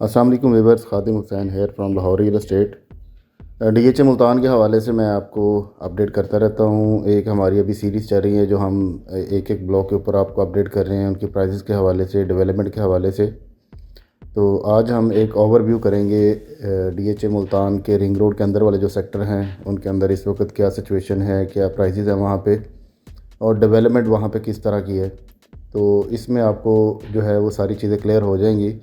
अस्सलाम वालेकुम viewers, Khadim Hussain here from Lahore real estate. DHA Multan के हवाले से मैं आपको अपडेट करता रहता हूँ। एक हमारी अभी सीरीज़ चल रही है जो हम एक एक ब्लॉक के ऊपर आपको अपडेट कर रहे हैं, उनकी प्राइसेस के हवाले से, डेवलपमेंट के हवाले से। तो आज हम एक ओवरव्यू करेंगे डीएचए मुल्तान के रिंग रोड के अंदर वाले जो सेक्टर हैं उनके अंदर इस वक्त क्या सिचुएशन है, क्या प्राइसेस हैं वहाँ पे, और डेवलपमेंट वहाँ पे किस तरह की है। तो इसमें आपको जो है वो सारी चीज़ें क्लियर हो जाएंगी।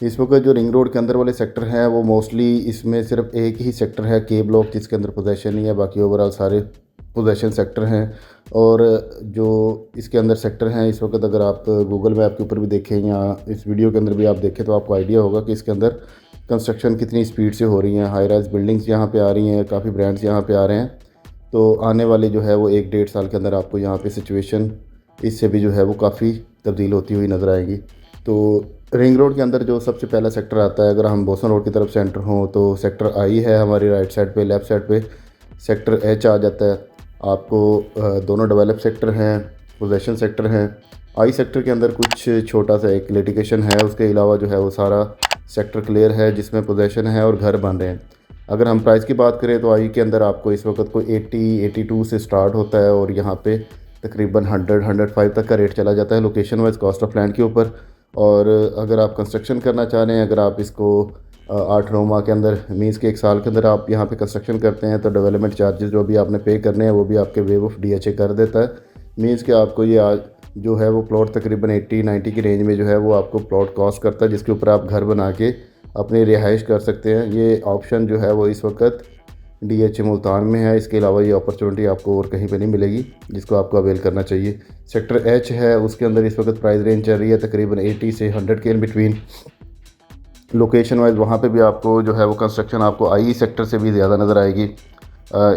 इस वक्त जो रिंग रोड के अंदर वाले सेक्टर हैं वो मोस्टली, इसमें सिर्फ एक ही सेक्टर है के ब्लॉक जिसके अंदर पोजेशन नहीं है, बाकी ओवरऑल सारे पोजेशन सेक्टर हैं। और जो इसके अंदर सेक्टर हैं इस वक्त, अगर आप गूगल मैप के ऊपर भी देखें या इस वीडियो के अंदर भी आप देखें तो आपको आइडिया होगा कि इसके अंदर कंस्ट्रक्शन कितनी स्पीड से हो रही हैं। हाई राइज बिल्डिंग्स यहाँ पे आ रही हैं, काफ़ी ब्रांड्स यहाँ पे आ रहे हैं। तो आने वाले जो है वो 1-1.5 साल के अंदर आपको यहाँ पे सिचुएशन इससे भी जो है वो काफ़ी तब्दील होती हुई नज़र आएगी। तो रिंग रोड के अंदर जो सबसे पहला सेक्टर आता है, अगर हम बोसन रोड की तरफ से एंटर हों तो सेक्टर आई है हमारी राइट साइड पे, लेफ़्ट साइड पे सेक्टर एच आ जाता है। आपको दोनों डेवलप सेक्टर हैं, पोजेशन सेक्टर हैं। आई सेक्टर के अंदर कुछ छोटा सा एक लिटिगेशन है, उसके अलावा जो है वो सारा सेक्टर क्लियर है जिसमें पोजेशन है और घर बन रहे हैं। अगर हम प्राइस की बात करें तो आई के अंदर आपको इस वक्त कोई 80-82 से स्टार्ट होता है और यहाँ पे तकरीबन 100-105 तक का रेट चला जाता है location wise cost of land के ऊपर। और अगर आप कंस्ट्रक्शन करना चाह रहे हैं, अगर आप इसको 8-9 माह के अंदर मीन्स के 1 साल के अंदर आप यहाँ पे कंस्ट्रक्शन करते हैं तो डेवलपमेंट चार्जेस जो भी आपने पे करने हैं वो भी आपके वेव ऑफ डीएचए कर देता है। मीन्स कि आपको ये आज जो है वो प्लॉट तकरीबन 80-90 की रेंज में जो है वो आपको प्लॉट कॉस्ट करता है, जिसके ऊपर आप घर बना के अपनी रिहाइश कर सकते हैं। ये ऑप्शन जो है वो इस वक्त डीएचए मुल्तान में है। इसके अलावा ये अपॉर्चुनिटी आपको और कहीं पे नहीं मिलेगी जिसको आपको अवेल करना चाहिए। सेक्टर एच है, उसके अंदर इस वक्त प्राइस रेंज चल रही है तकरीबन 80 से 100 के इन बिटवीन। लोकेशन वाइज वहाँ पे भी आपको जो है वो कंस्ट्रक्शन आपको आई सेक्टर से भी ज़्यादा नज़र आएगी।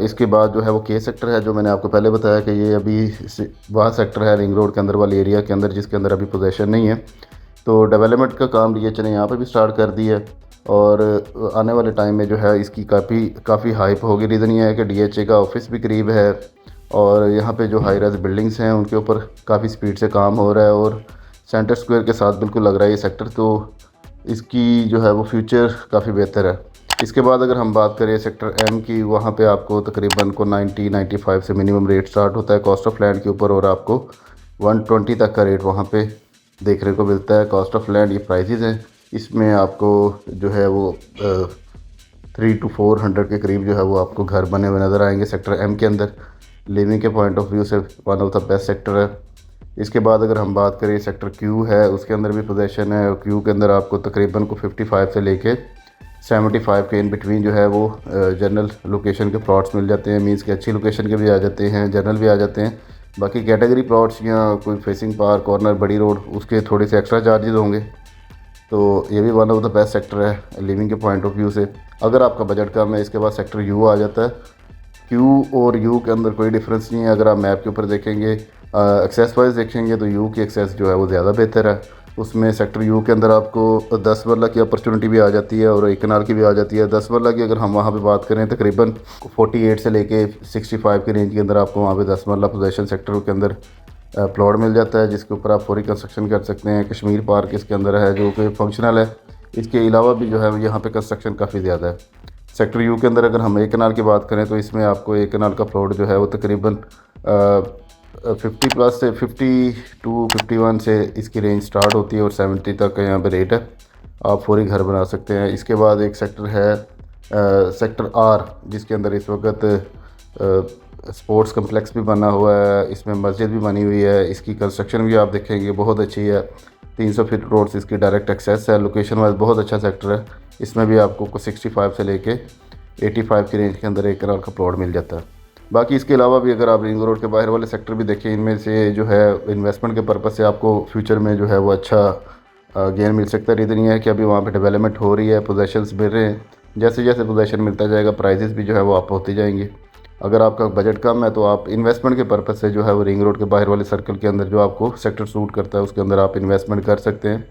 इसके बाद जो है वो के सेक्टर है, जो मैंने आपको पहले बताया कि ये अभी वह सेक्टर है रिंग रोड के अंदर वाले एरिया के अंदर जिसके अंदर अभी पोजेशन नहीं है। तो डेवलपमेंट का काम डीएचए ने यहाँ पे भी स्टार्ट कर दी है और आने वाले टाइम में जो है इसकी काफ़ी हाइप होगी। रीज़न ये है कि डीएचए का ऑफिस भी करीब है और यहाँ पे जो हाई राइज बिल्डिंग्स हैं उनके ऊपर काफ़ी स्पीड से काम हो रहा है और सेंटर स्क्वायर के साथ बिल्कुल लग रहा है ये सेक्टर। तो इसकी जो है वो फ्यूचर काफ़ी बेहतर है। इसके बाद अगर हम बात करें सेक्टर एम की, वहाँ पे आपको तकरीबन को 90-95 से मिनिमम रेट स्टार्ट होता है कॉस्ट ऑफ लैंड के ऊपर और आपको 120 तक का रेट वहाँ पे देखने को मिलता है। कॉस्ट ऑफ लैंड ये प्राइसेस हैं, इसमें आपको जो है वो 300-400 के करीब जो है वो आपको घर बने हुए नज़र आएंगे सेक्टर एम के अंदर। लिविंग के पॉइंट ऑफ व्यू से one of the best sector है। इसके बाद अगर हम बात करें सेक्टर क्यू है, उसके अंदर भी पोजेशन है। क्यू के अंदर आपको तकरीबन को 55 से लेके 75 के इन बिटवीन जो है वो जनरल लोकेशन के प्लॉट्स मिल जाते हैं। मीन्स कि अच्छी लोकेशन के भी आ जाते हैं, जनरल भी आ जाते हैं। बाकी कैटेगरी प्लॉट्स या कोई फेसिंग पार्क, कॉर्नर, बड़ी रोड, उसके थोड़े से एक्स्ट्रा चार्जेस होंगे। तो ये भी one of the best sector है लिविंग के पॉइंट ऑफ व्यू से। अगर आपका बजट कम है, इसके बाद सेक्टर यू आ जाता है। क्यू और यू के अंदर कोई डिफरेंस नहीं है। अगर आप मैप के ऊपर देखेंगे, एक्सेस वाइज देखेंगे तो यू की एक्सेस जो है वो ज़्यादा बेहतर है। उसमें सेक्टर यू के अंदर आपको 10 मरला की अपॉर्चुनिटी भी आ जाती है और 1 कनाल की भी आ जाती है। 10 मरला की अगर हम वहाँ पे बात करें तकरीबन 48 से लेके 65 की रेंज के अंदर आपको वहाँ पे 10 मरला पोजेशन सेक्टर के अंदर प्लॉट मिल जाता है, जिसके ऊपर आप फौरी कंस्ट्रक्शन कर सकते हैं। कश्मीर पार्क इसके अंदर है जो कि फंक्शनल है। इसके अलावा भी जो है यहाँ पे कंस्ट्रक्शन काफ़ी ज़्यादा है। सेक्टर यू के अंदर अगर हम 1 कनाल की बात करें तो इसमें आपको 1 कनाल का प्लॉट जो है वो तकरीबन 50 प्लस से 50-51 से इसकी रेंज स्टार्ट होती है और 70 तक का यहाँ पे रेट है। आप फौरी घर बना सकते हैं। इसके बाद एक सेक्टर है सेक्टर आर, जिसके अंदर इस वक्त स्पोर्ट्स कम्प्लेक्स भी बना हुआ है, इसमें मस्जिद भी बनी हुई है। इसकी कंस्ट्रक्शन भी आप देखेंगे बहुत अच्छी है। 300 फीट रोड से इसकी डायरेक्ट एक्सेस है। लोकेशन वाइज बहुत अच्छा सेक्टर है। इसमें भी आपको 65 से लेके 85 की रेंज के अंदर 1 कनाल का प्लॉट मिल जाता है। बाकी इसके अलावा भी अगर आप रिंग रोड के बाहर वाले सेक्टर भी देखें, इनमें से जो है इन्वेस्टमेंट के पर्पज़ से आपको फ्यूचर में जो है वो अच्छा गेन मिल सकता है। रीज़न ये है कि अभी वहाँ पे डेवलपमेंट हो रही है, पोजेशंस मिल रहे हैं। जैसे जैसे पोजेशन मिलता जाएगा प्राइजेस भी जो है वो अप होती जाएंगी। अगर आपका बजट कम है तो आप इन्वेस्टमेंट के पर्पज़ से जो है वो रिंग रोड के बाहर वाले सर्कल के अंदर जो आपको सेक्टर सूट करता है उसके अंदर आप इन्वेस्टमेंट कर सकते हैं।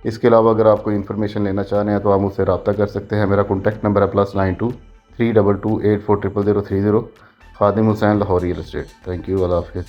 इसके अलावा अगर आप कोई इन्फॉर्मेशन लेना चाह रहे हैं तो आप मुझसे रब्ता कर सकते हैं। मेरा कॉन्टैक्ट नंबर है +92 322 84 00030। Khadim Hussain, Lahore real estate. Thank you, अल्लाह हाफ़िज़।